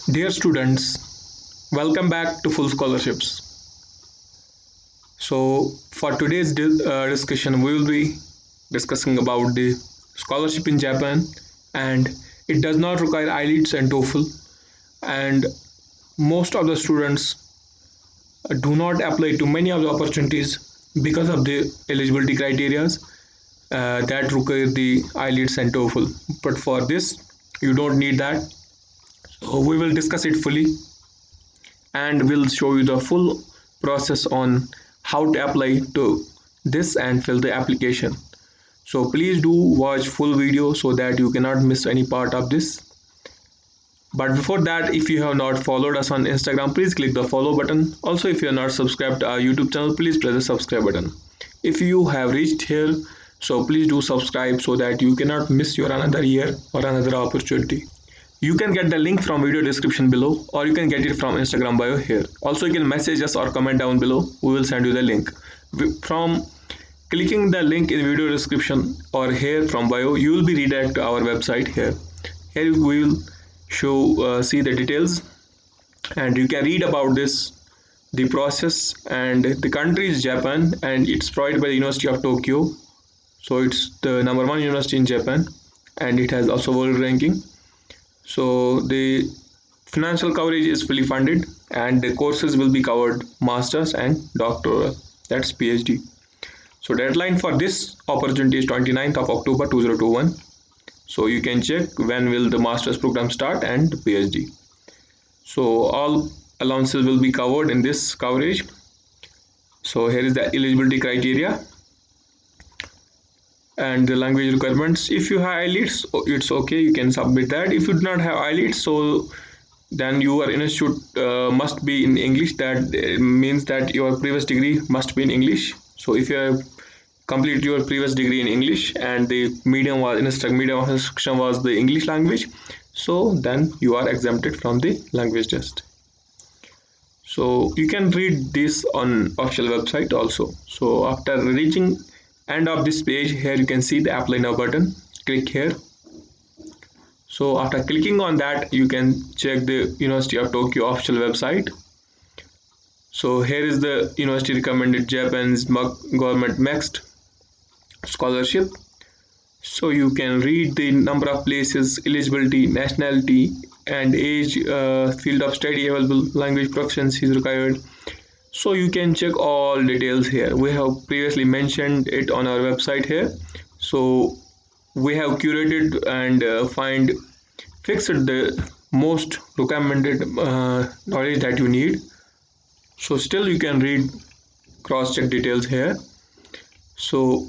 Dear students, welcome back to Full Scholarships. For today's discussion, we will be discussing about the scholarship in Japan, and it does not require IELTS and TOEFL, and most of the students do not apply to many of the opportunities because of the eligibility criteria that require the IELTS and TOEFL. But for this, you don't need that. So we will discuss it fully and we'll show you the full process on how to apply to this and fill the application. So please do watch full video so that you cannot miss any part of this. But before that, if you have not followed us on Instagram, please click the follow button. Also, if you are not subscribed to our YouTube channel, please press the subscribe button. If you have reached here, so please do subscribe so that you cannot miss your another year or another opportunity. You can get the link from video description below, or you can get it from Instagram bio here. Also, you can message us or comment down below. We will send you the link. From clicking the link in video description or here from bio, you will be redirected to our website here. Here we will see the details, and you can read about this, the process, and the country is Japan, and it's provided by the University of Tokyo. So it's the #1 university in Japan, and it has also world ranking. So the financial coverage is fully funded, and the courses will be covered masters and doctoral, that's PhD. So deadline for this opportunity is 29th of October 2021. So you can check when will the master's program start and PhD. So all allowances will be covered in this coverage. So here is the eligibility criteria and the language requirements. If you have IELTS, it's okay, you can submit that. If you do not have IELTS, so then your institute must be in English. That means that your previous degree must be in English. So if you have completed your previous degree in English and the medium of instruction was the English language, so then you are exempted from the language test. So you can read this on official website also. So after reaching end of this page, here you can see the apply now button. Click here. So after clicking on that, you can check the University of Tokyo official website. So here is the university recommended Japan's government mixed scholarship. So you can read the number of places, eligibility, nationality, and age, field of study available, language proficiency is required. So you can check all details here. We have previously mentioned it on our website here. So we have curated and fixed the most recommended knowledge that you need. So still you can read, cross-check details here. So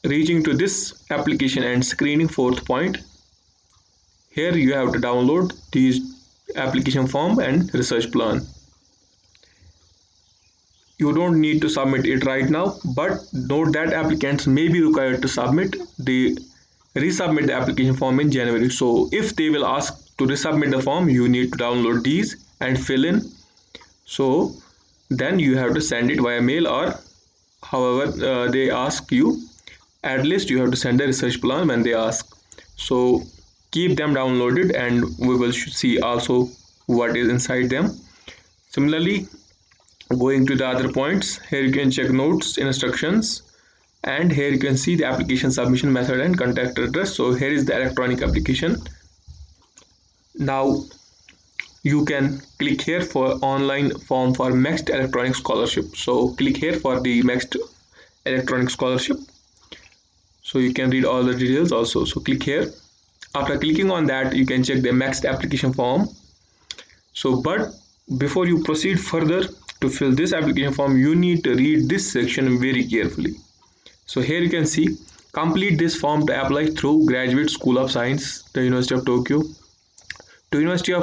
reaching to this application and screening, fourth point, here you have to download these application form and research plan. You don't need to submit it right now, but note that applicants may be required to resubmit the application form in January. So if they will ask to resubmit the form, you need to download these and fill in. So then you have to send it via mail, or however they ask you. At least you have to send a research plan when they ask. So keep them downloaded, and we will see also what is inside them. Similarly, going to the other points, here you can check notes, instructions, and here you can see the application submission method and contact address. So here is the electronic application. Now you can click here for online form for mixed electronic scholarship. So click here for the mixed electronic scholarship. So you can read all the details also. So click here. After clicking on that, you can check the mixed application form. So but before you proceed further to fill this application form, you need to read this section very carefully. So here you can see, complete this form to apply through Graduate School of Science, the University of Tokyo, to the university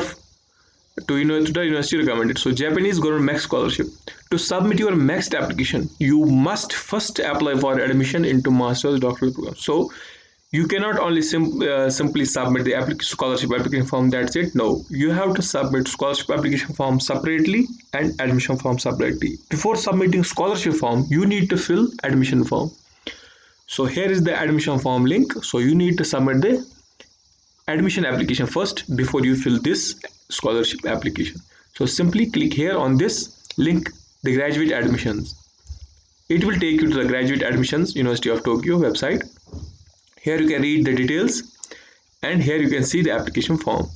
recommended. So Japanese government mixed scholarship. To submit your mixed application, you must first apply for admission into master's doctoral program. So you cannot only simply submit the scholarship application form, that's it. No, you have to submit scholarship application form separately and admission form separately. Before submitting scholarship form, you need to fill admission form. So here is the admission form link. So you need to submit the admission application first before you fill this scholarship application. So simply click here on this link, the graduate admissions. It will take you to the graduate admissions University of Tokyo website. Here you can read the details, and here you can see the application form.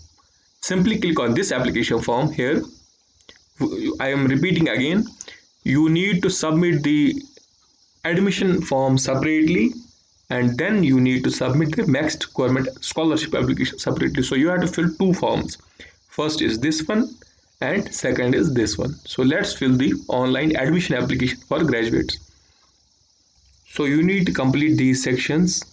Simply click on this application form here. I am repeating again, you need to submit the admission form separately, and then you need to submit the next government scholarship application separately. So you have to fill two forms. First is this one and second is this one. So let's fill the online admission application for graduates. So you need to complete these sections: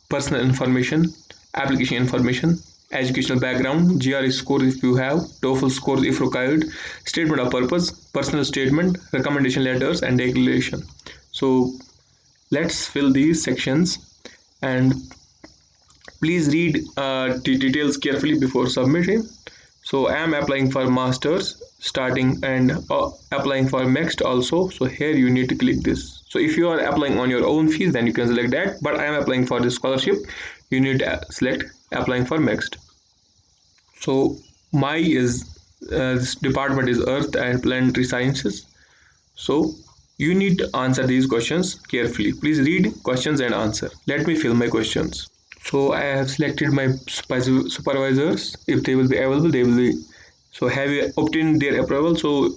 personal information, application information, educational background, GRE score if you have, TOEFL score if required, statement of purpose, personal statement, recommendation letters, and declaration. So let's fill these sections, and please read the details carefully before submitting. So I am applying for masters starting, and applying for next also. So here you need to click this. So if you are applying on your own fees, then you can select that, but I am applying for this scholarship, you need to select applying for next. So my is this department is Earth and Planetary Sciences. So you need to answer these questions carefully. Please read questions and answer. Let me fill my questions. So I have selected my supervisors. If they will be available, they will be. So have you obtained their approval? So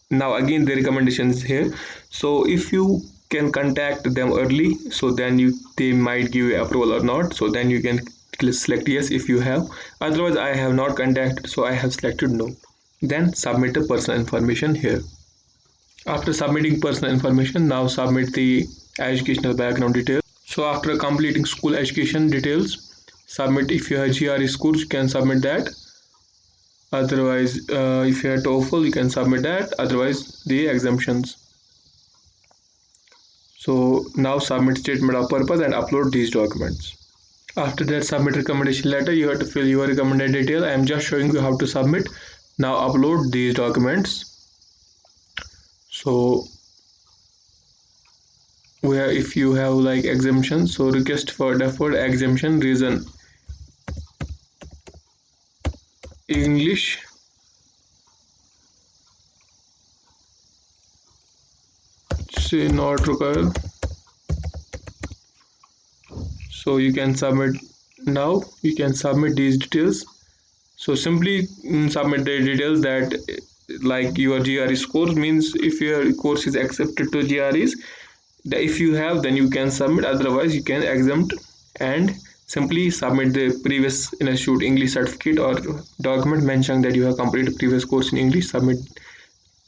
now again the recommendation is here. So if you can contact them early, so then they might give you approval or not. So then you can select yes if you have. Otherwise I have not contacted, so I have selected no. Then submit the personal information here. After submitting personal information, now submit the educational background details. So after completing school education details, submit. If you have GRE scores, you can submit that. Otherwise if you have TOEFL, you can submit that. Otherwise the exemptions. So now submit statement of purpose and upload these documents. After that, submit recommendation letter. You have to fill your recommended detail. I am just showing you how to submit. Now upload these documents. So where if you have like exemption, so request for deferred exemption, reason English, say not required. So you can submit. Now you can submit these details. So simply submit the details that like your GRE scores, means if your course is accepted to GREs, if you have, then you can submit. Otherwise you can exempt, and simply submit the previous institute English certificate or document mentioning that you have completed previous course in English. Submit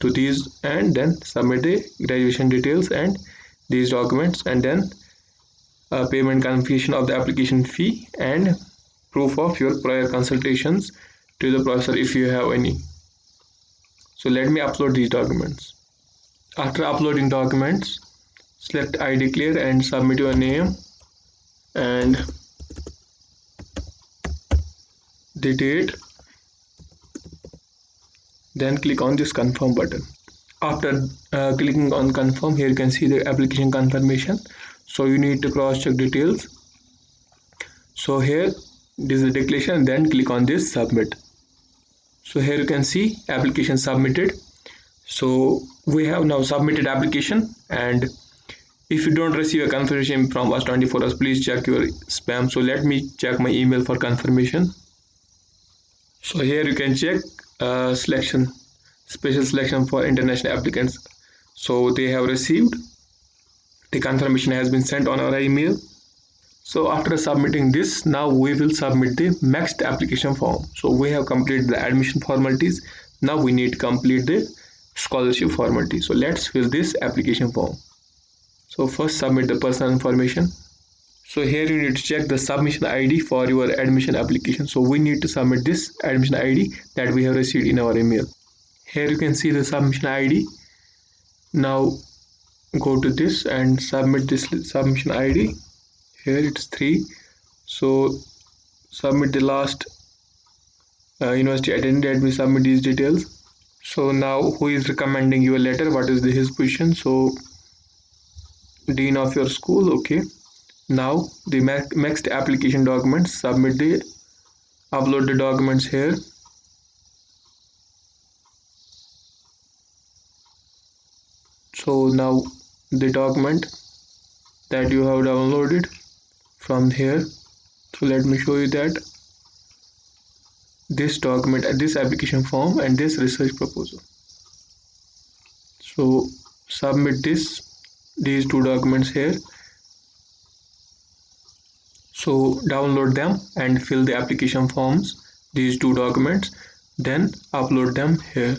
to these, and then submit the graduation details and these documents, and then payment confirmation of the application fee and proof of your prior consultations to the professor if you have any. So let me upload these documents. After uploading documents, select I declare and submit your name and the date. Then click on this confirm button. After clicking on confirm, here you can see the application confirmation. So you need to cross check details. So here this is the declaration, then click on this submit. So here you can see application submitted. So we have now submitted application, and if you don't receive a confirmation from us 24 hours, please check your spam. So let me check my email for confirmation. So here you can check selection, special selection for international applicants. So they have received, the confirmation has been sent on our email. So after submitting this, now we will submit the next application form. So we have completed the admission formalities. Now we need to complete the scholarship formality. So let's fill this application form. So first submit the personal information. So here you need to check the submission ID for your admission application. So we need to submit this admission ID that we have received in our email. Here you can see the submission ID. Now go to this and submit this submission ID. Here it's 3. So submit the last university attended. We submit these details. So now who is recommending your letter, what is his position? So dean of your school. Okay, now the next application documents, submit the upload the documents here. So now the document that you have downloaded from here. So let me show you that this document, this application form and this research proposal. So submit these two documents here. So download them and fill the application forms, these two documents, then upload them here.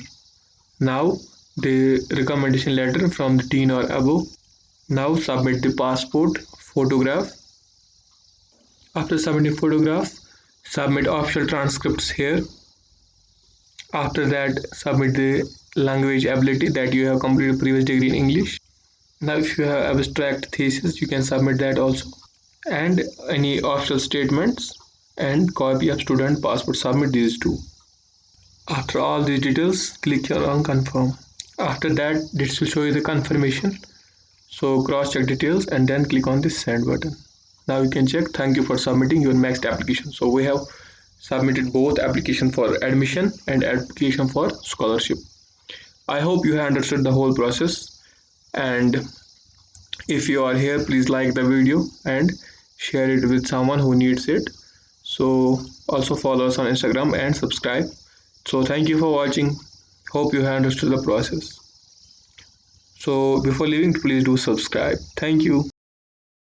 Now the recommendation letter from the teen or above. Now submit the passport photograph. After submitting photograph, submit official transcripts here. After that, submit the language ability that you have completed previous degree in English. Now if you have abstract thesis, you can submit that also. And any official statements and copy of student passport, submit these two. After all these details, click here on confirm. After that, this will show you the confirmation. So cross check details and then click on the send button. Now you can check. Thank you for submitting your next application. So we have submitted both application for admission and application for scholarship. I hope you have understood the whole process, and if you are here, please like the video and share it with someone who needs it. So also follow us on Instagram and subscribe. So thank you for watching. Hope you have understood the process. So before leaving, please do subscribe. Thank you.